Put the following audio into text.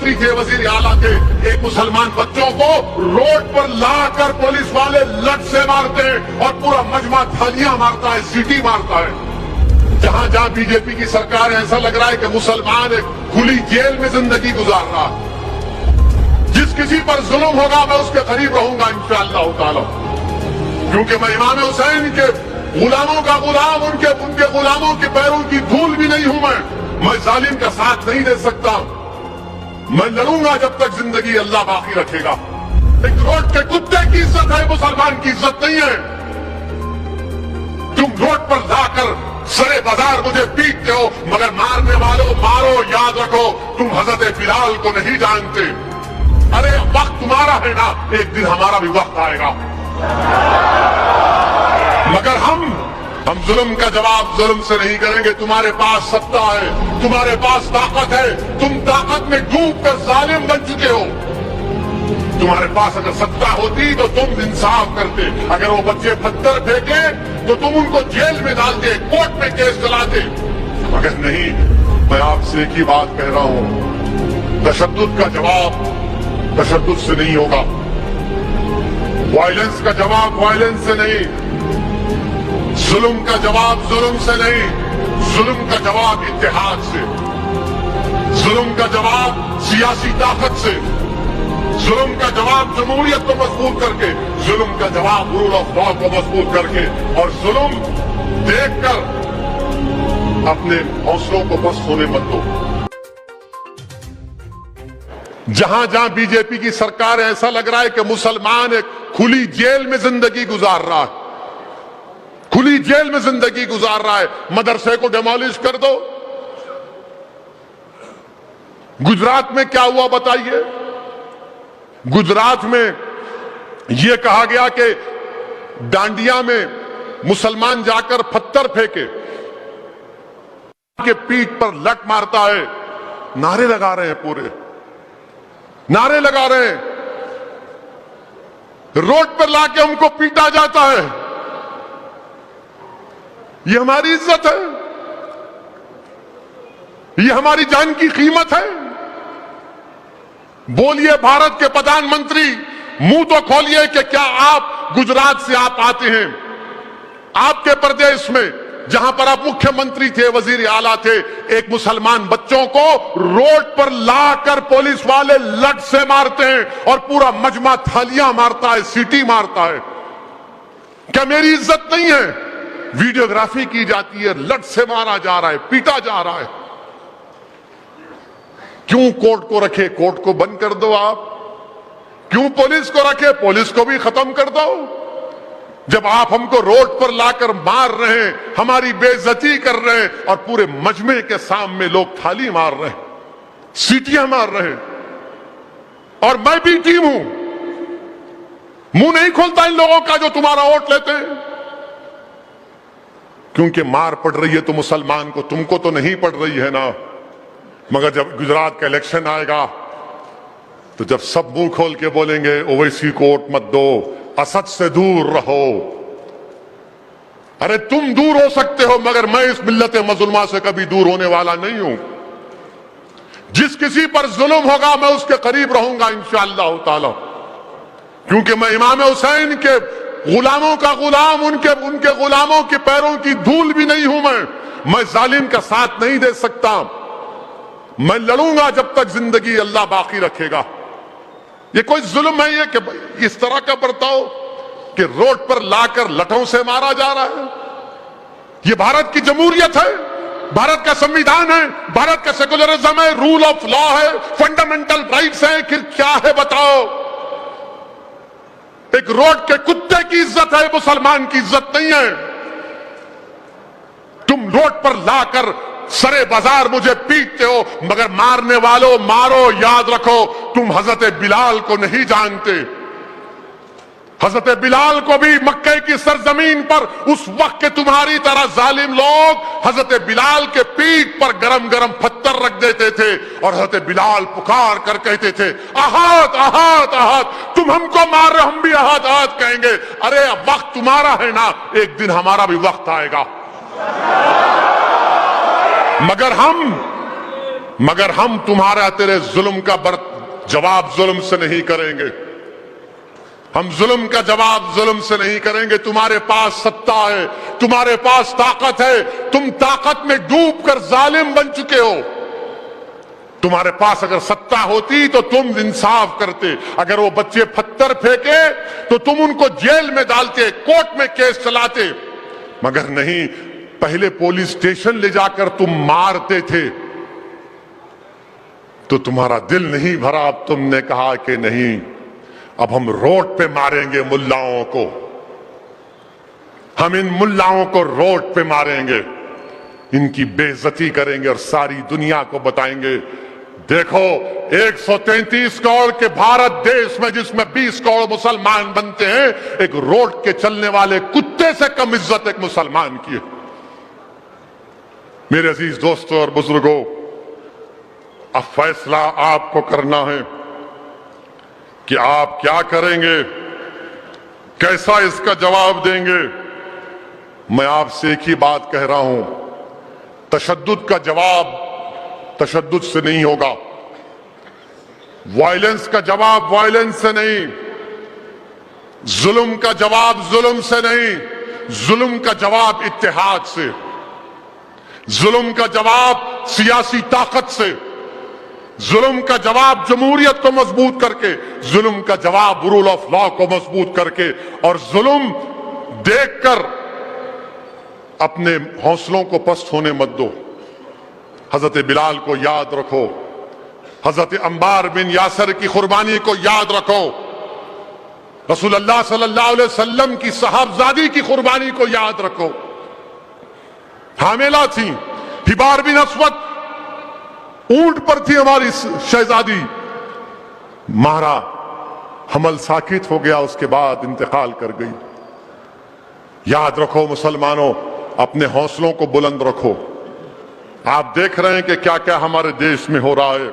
मंत्री थे, वजीर आला थे, एक मुसलमान बच्चों को रोड पर लाकर पुलिस वाले लट से मारते हैं और पूरा मजमा थालियां मारता है, सीटी मारता है। जहां जहां बीजेपी की सरकार है, ऐसा लग रहा है कि मुसलमान एक खुली जेल में जिंदगी गुजार रहा है। जिस किसी पर जुल्म होगा मैं उसके करीब रहूंगा इंशाअल्लाह ताला, क्योंकि मैं इमाम हुसैन के गुलामों का गुलाम, उनके गुलामों के पैरों की धूल भी नहीं हूं मैं जालिम का साथ नहीं दे सकता। मैं लड़ूंगा जब तक जिंदगी अल्लाह बाकी रखेगा। एक रोड के कुत्ते की इज्जत है, मुसलमान की इज्जत नहीं है। तुम रोड पर लाकर सरे बाजार मुझे पीटते हो, मगर मारने वालों मारो, याद रखो तुम हजरत बिलाल को नहीं जानते। अरे वक्त तुम्हारा है ना, एक दिन हमारा भी वक्त आएगा। मगर हम जुल्म का जवाब जुल्म से नहीं करेंगे। तुम्हारे पास सत्ता है, तुम्हारे पास ताकत है, तुम ताकत में डूब कर जालिम बन चुके हो। तुम्हारे पास अगर सत्ता होती तो तुम इंसाफ करते। अगर वो बच्चे पत्थर फेंके तो तुम उनको जेल में डालते, कोर्ट में केस चलाते। मगर नहीं, मैं आपसे एक ही बात कह रहा हूं, तशद्दुद का जवाब तशद्दुद से नहीं होगा, वायलेंस का जवाब वायलेंस से नहीं, जुल्म का जवाब जुल्म से नहीं, जुल्म का जवाब इत्तेहाद से, जुल्म का जवाब सियासी ताकत से, जुल्म का जवाब जमहूरियत को मजबूत करके, जुल्म का जवाब रूल ऑफ लॉ को मजबूत करके, और जुल्म देखकर अपने हौसलों को बस होने मत दो। जहां जहां बीजेपी की सरकार है, ऐसा लग रहा है कि मुसलमान एक खुली जेल में जिंदगी गुजार रहा है, खुली जेल में जिंदगी गुजार रहा है। मदरसे को डिमोलिश कर दो। गुजरात में क्या हुआ बताइए? गुजरात में यह कहा गया कि डांडिया में मुसलमान जाकर पत्थर फेंके, के पीठ पर लट मारता है, नारे लगा रहे हैं, पूरे नारे लगा रहे हैं, रोड पर लाके हमको पीटा जाता है। ये हमारी इज्जत है, ये हमारी जान की कीमत है। बोलिए भारत के प्रधानमंत्री, मुंह तो खोलिए कि क्या आप गुजरात से आप आते हैं, आपके प्रदेश में जहां पर आप मुख्यमंत्री थे, वजीर आला थे, एक मुसलमान बच्चों को रोड पर लाकर पुलिस वाले लट से मारते हैं और पूरा मजमा थालियां मारता है, सीटी मारता है। क्या मेरी इज्जत नहीं है? वीडियोग्राफी की जाती है, लट से मारा जा रहा है, पीटा जा रहा है। क्यों कोर्ट को रखे? कोर्ट को बंद कर दो आप। क्यों पुलिस को रखे? पुलिस को भी खत्म कर दो। जब आप हमको रोड पर लाकर मार रहे हैं, हमारी बेइज्जती कर रहे हैं और पूरे मजमे के सामने लोग थाली मार रहे हैं, सीटियां मार रहे हैं, और मैं भी टीम हूं, मुंह नहीं खोलता इन लोगों का जो तुम्हारा वोट लेते हैं, क्योंकि मार पड़ रही है तो मुसलमान को, तुमको तो नहीं पड़ रही है ना। मगर जब गुजरात का इलेक्शन आएगा तो जब सब मुंह खोल के बोलेंगे ओवैसी को वोट मत दो, असद से दूर रहो। अरे तुम दूर हो सकते हो, मगर मैं इस मिल्लत मज़लूमा से कभी दूर होने वाला नहीं हूं। जिस किसी पर जुल्म होगा मैं उसके करीब रहूंगा इंशाअल्लाह ताला, क्योंकि मैं इमाम हुसैन के गुलामों का गुलाम, उनके गुलामों के पैरों की धूल भी नहीं हूं मैं जालिम का साथ नहीं दे सकता। मैं लड़ूंगा जब तक जिंदगी अल्लाह बाकी रखेगा। ये कोई जुल्म है ये कि इस तरह का बर्ताव कि रोड पर लाकर लठों से मारा जा रहा है? ये भारत की जमहूरियत है, भारत का संविधान है, भारत का सेकुलरिज्म है, रूल ऑफ लॉ है, फंडामेंटल राइट्स है, फिर क्या है बताओ? एक रोड के कुत्ते की इज्जत है, मुसलमान की इज्जत नहीं है। तुम रोड पर लाकर सरे बाजार मुझे पीटते हो, मगर मारने वालों मारो, याद रखो तुम हजरत बिलाल को नहीं जानते। हजरत बिलाल को भी मक्के की सरजमीन पर उस वक्त के तुम्हारी तरह जालिम लोग हजरत बिलाल के पीठ पर गरम गरम पत्थर रख देते थे और हजरत बिलाल पुकार कर कहते थे अहाद अहाद अहाद, तुम हमको मार रहे, हम भी अहाद अहाद कहेंगे। अरे वक्त तुम्हारा है ना, एक दिन हमारा भी वक्त आएगा। मगर हम मगर हम तुम्हारा तेरे जुल्म का जवाब जुल्म से नहीं करेंगे। हम जुल्म का जवाब जुल्म से नहीं करेंगे। तुम्हारे पास सत्ता है, तुम्हारे पास ताकत है, तुम ताकत में डूब कर जालिम बन चुके हो। तुम्हारे पास अगर सत्ता होती तो तुम इंसाफ करते। अगर वो बच्चे पत्थर फेंके तो तुम उनको जेल में डालते, कोर्ट में केस चलाते, मगर नहीं, पहले पुलिस स्टेशन ले जाकर तुम मारते थे। तो तुम्हारा दिल नहीं भरा, अब तुमने कहा कि नहीं, अब हम रोड पे मारेंगे मुल्लाओं को, हम इन मुल्लाओं को रोड पे मारेंगे, इनकी बेइज्जती करेंगे और सारी दुनिया को बताएंगे, देखो 133 करोड़ के भारत देश में जिसमें 20 करोड़ मुसलमान बनते हैं, एक रोड के चलने वाले कुत्ते से कम इज्जत एक मुसलमान की है। मेरे अजीज दोस्तों और बुजुर्गों, अब फैसला आपको करना है कि आप क्या करेंगे, कैसा इसका जवाब देंगे। मैं आपसे एक ही बात कह रहा हूं, तशद्दुद का जवाब तशद्दुद से नहीं होगा, वायलेंस का जवाब वायलेंस से नहीं, जुल्म का जवाब जुल्म से नहीं, जुल्म का जवाब इत्तेहाद से, जुल्म का जवाब सियासी ताकत से, जुल्म का जवाब जमहूरियत को मजबूत करके, जुल्म का जवाब रूल ऑफ लॉ को मजबूत करके, और जुल्म देखकर अपने हौसलों को पस्त होने मत दो। हजरत बिलाल को याद रखो, हजरत अम्बार बिन यासर की कुर्बानी को याद रखो, रसूलुल्लाह सल्लल्लाहु अलैहि वसल्लम की साहबजादी की कुर्बानी को याद रखो। हामिला थी, हिबार बिन अस्वद ऊंट पर थी हमारी शहजादी, मारा, हमल साकित हो गया, उसके बाद इंतकाल कर गई। याद रखो मुसलमानों, अपने हौसलों को बुलंद रखो। आप देख रहे हैं कि क्या क्या हमारे देश में हो रहा है।